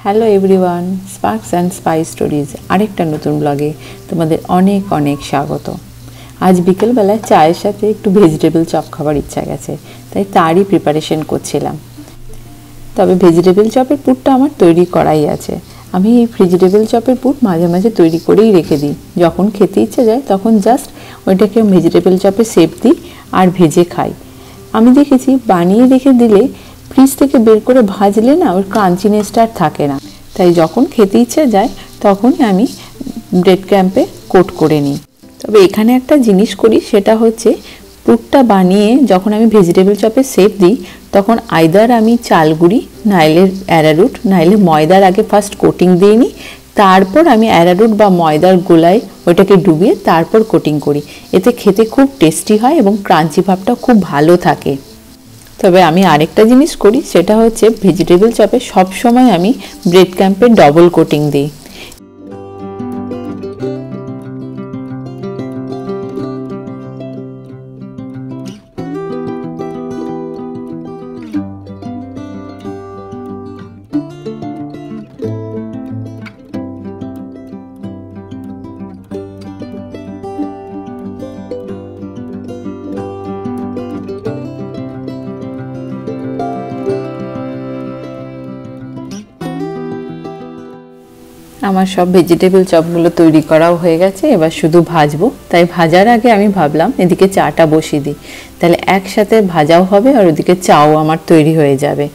Hello everyone, sparks and spice stories আরেকটা নতুন ব্লগে তোমাদের অনেক অনেক স্বাগত। আজ বিকেলবেলায় চায়ের সাথে একটু ভেজিটেবল চপ খাবার ইচ্ছা গেছে, তাই তারই প্রিপারেশন করছিলাম। তবে ভেজিটেবল চপের পুরটা আমার তৈরি করাই আছে। আমি এই ভেজিটেবল চপের পুর মাঝে মাঝে তৈরি করেই রেখে দিই। যখন খেতে ইচ্ছে যায় তখন জাস্ট ওইটাকে ভেজিটেবল চপে শেপ দিই আর ভেজে খাই। আমি দেখেছি বানিয়ে রেখে দিলে ফ্রিজ থেকে বের করে ভাজলে না ওর ক্রাঞ্চিনেসটা আর থাকে না, তাই যখন খেতে ইচ্ছে যায় তখন আমি ব্রেড ক্রাম্পে কোট করে নিই। তবে এখানে একটা জিনিস করি, সেটা হচ্ছে পুরটা বানিয়ে যখন আমি ভেজিটেবল চপে শেপ দিই তখন আইদার আমি চালগুড়ি নাইলে অ্যারারুট নাইলে ময়দার আগে ফার্স্ট কোটিং দিয়ে নিই, তারপর আমি অ্যারারুট বা ময়দার গোলায় ওইটাকে ডুবিয়ে তারপর কোটিং করি। এতে খেতে খুব টেস্টি হয় এবং ক্রাঞ্চি ভাবটা খুব ভালো থাকে। তবে আমি আরেকটা জিনিস করি, সেটা হচ্ছে ভেজিটেবল চপে সবসময় আমি ব্রেড ক্রাম্পে ডবল কোটিং দিই। আমার সব ভেজিটেবল চপগুলো তৈরি করাও হয়ে গেছে, এবার শুধু ভাজবো। তাই ভাজার আগে আমি ভাবলাম এদিকে চাটা বসিয়ে দিই, তাহলে একসাথে ভাজাও হবে আর ওদিকে চাও আমার তৈরি হয়ে যাবে।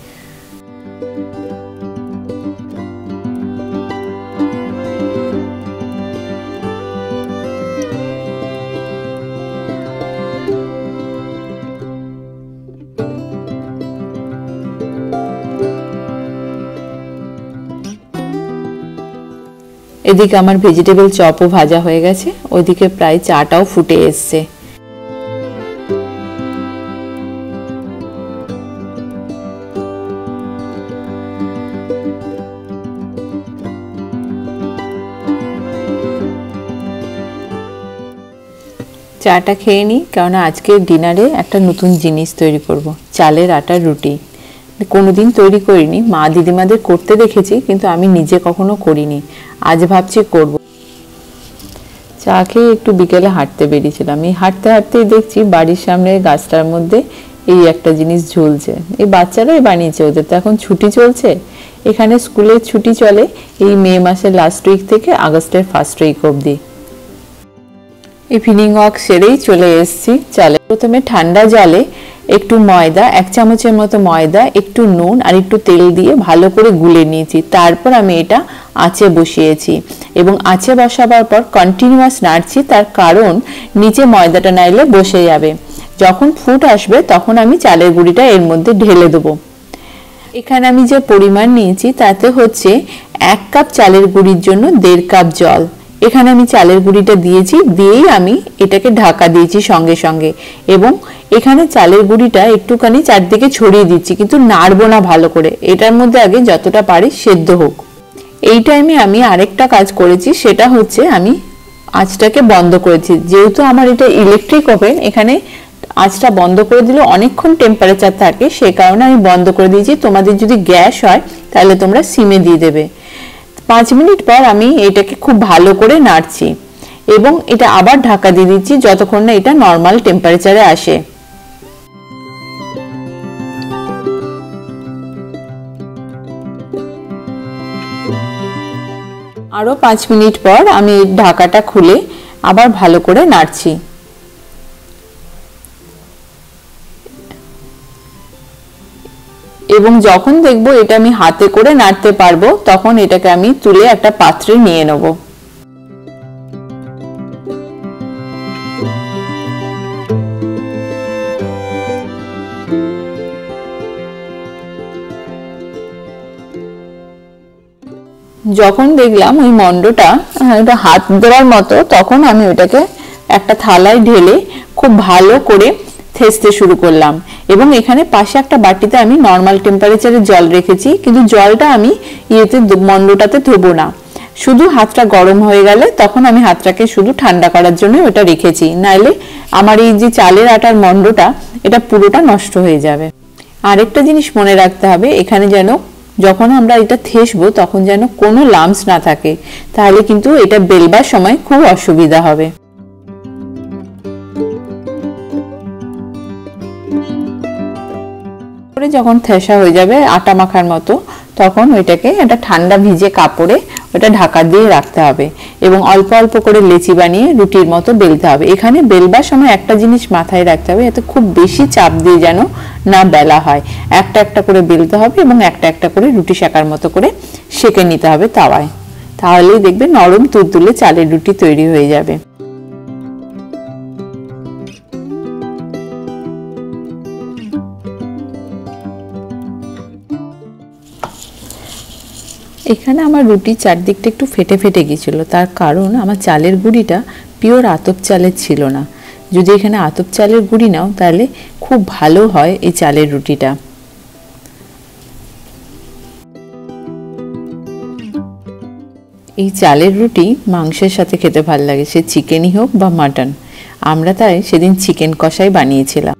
এদিকে আমার ভেজিটেবল চপও ভাজা হয়ে গেছে, ওইদিকে প্রায় চাটাও ফুটে এসছে। চাটা খেয়ে নিই, কারণ আজকে ডিনারে একটা নতুন জিনিস তৈরি করব, চালের আটার রুটি। কোনোদিন তৈরি করিনি, মা দিদিমাদের করতে দেখেছি, কিন্তু আমি নিজে কখনো করিনি। আজ ভাবছি করব। চা খেয়ে একটু বিকেলে হাঁটতে বেরিয়েছিলাম। এই হাঁটতে হাঁটতেই দেখছি বাড়ির সামনে গাছটার মধ্যে এই একটা জিনিস ঝুলছে। এই বাচ্চারাই বানিয়েছে, ওদের তো এখন ছুটি চলছে। এখানে স্কুলের ছুটি চলে এই মে মাসের লাস্ট উইক থেকে আগস্টের ফার্স্ট উইক অবধি। ইভিনিং ওয়াক সেরেই চলে এসেছি চালে। প্রথমে ঠান্ডা জলে একটু ময়দা, 1 চামচের মতো ময়দা, একটু নুন আর একটু তেল দিয়ে ভালো করে গুলে নিয়েছি। তারপর আমি এটা আঁচে বসিয়েছি এবং আঁচে বসাবার পর কন্টিনিউয়াস নাড়ছি, তার কারণ নিচে ময়দাটা নাইলে বসে যাবে। যখন ফুট আসবে তখন আমি চালের গুঁড়িটা এর মধ্যে ঢেলে দেবো। এখানে আমি যে পরিমাণ নিয়েছি তাতে হচ্ছে 1 কাপ চালের গুঁড়ির জন্য 1.5 কাপ জল। এখানে আমি চালের গুঁড়িটা দিয়েছি, দিয়েই আমি এটাকে ঢাকা দিয়েছি সঙ্গে সঙ্গে। এবং এখানে চালের গুঁড়িটা একটুখানি চারদিকে ছড়িয়ে দিচ্ছি, কিন্তু নাড়বো না ভালো করে। এটার মধ্যে আগে যতটা পারি সেদ্ধ হোক। এই টাইমে আমি আরেকটা কাজ করেছি, সেটা হচ্ছে আমি আঁচটাকে বন্ধ করেছি। যেহেতু আমার এটা ইলেকট্রিক ওভেন, এখানে আঁচটা বন্ধ করে দিলে অনেকক্ষণ টেম্পারেচার থাকে, সে কারণে আমি বন্ধ করে দিয়েছি। তোমাদের যদি গ্যাস হয় তাহলে তোমরা সিমে দিয়ে দেবে। 5 মিনিট পর আমি এটাকে খুব ভালো করে নাড়ছি এবং এটা আবার ঢাকা দিয়ে দিচ্ছি যতক্ষণ না এটা নর্মাল টেম্পারেচারে আসে। আরো 5 মিনিট পর আমি ঢাকাটা খুলে আবার ভালো করে নাড়ছি। এবং যখন দেখবো এটা আমি হাতে করে নাড়তে পারবো তখন এটাকে আমি তুলে একটা পাত্রে নিয়ে নেব। যখন দেখলাম ওই মন্ডটা হাত দেওয়ার মতো, তখন আমি ওটাকে একটা থালায় ঢেলে খুব ভালো করে থেস্তে শুরু করলাম। এবং এখানে পাশে একটা বাটিতে আমি নর্মাল টেম্পারেচারে জল রেখেছি, কিন্তু জলটা আমি মন্ডটাতে ধোবো না। শুধু হাতটা গরম হয়ে গেলে তখন আমি হাতটাকে শুধু ঠান্ডা করার জন্য ওটা রেখেছি, নাইলে আমার এই যে চালের আটার মন্ডটা এটা পুরোটা নষ্ট হয়ে যাবে। আরেকটা জিনিস মনে রাখতে হবে, এখানে যেন যখন আমরা এটা থেসবো তখন যেন কোনো লাম্পস না থাকে, তাহলে কিন্তু এটা বেলবার সময় খুব অসুবিধা হবে। যখন থেসা হয়ে যাবে আটা মাখার মতো, তখন ওইটাকে একটা ঠান্ডা ভিজে কাপড়ে ওটা ঢাকা দিয়ে রাখতে হবে এবং অল্প অল্প করে লেচি বানিয়ে রুটির মতো বেলতে হবে। এখানে বেলবার সময় একটা জিনিস মাথায় রাখতে হবে, এতে খুব বেশি চাপ দিয়ে যেন না বেলা হয়। একটা একটা করে বেলতে হবে এবং একটা একটা করে রুটি সেকার মতো করে সেকে নিতে হবে তাওয়ায়, তাহলেই দেখবে নরম তুলতুলে চালের রুটি তৈরি হয়ে যাবে। এখানে আমার রুটির চারদিকটা একটু ফেটে ফেটে গিয়েছিল, তার কারণ আমার চালের গুঁড়িটা পিওর আতপ চালের ছিল না। যদি এখানে আতপ চালের গুঁড়ি নাও তাহলে খুব ভালো হয় এই চালের রুটিটা। এই চালের রুটি মাংসের সাথে খেতে ভালো লাগে, সে চিকেনই হোক বা মাটন। আমরা তাই সেদিন চিকেন কষাই বানিয়েছিলাম।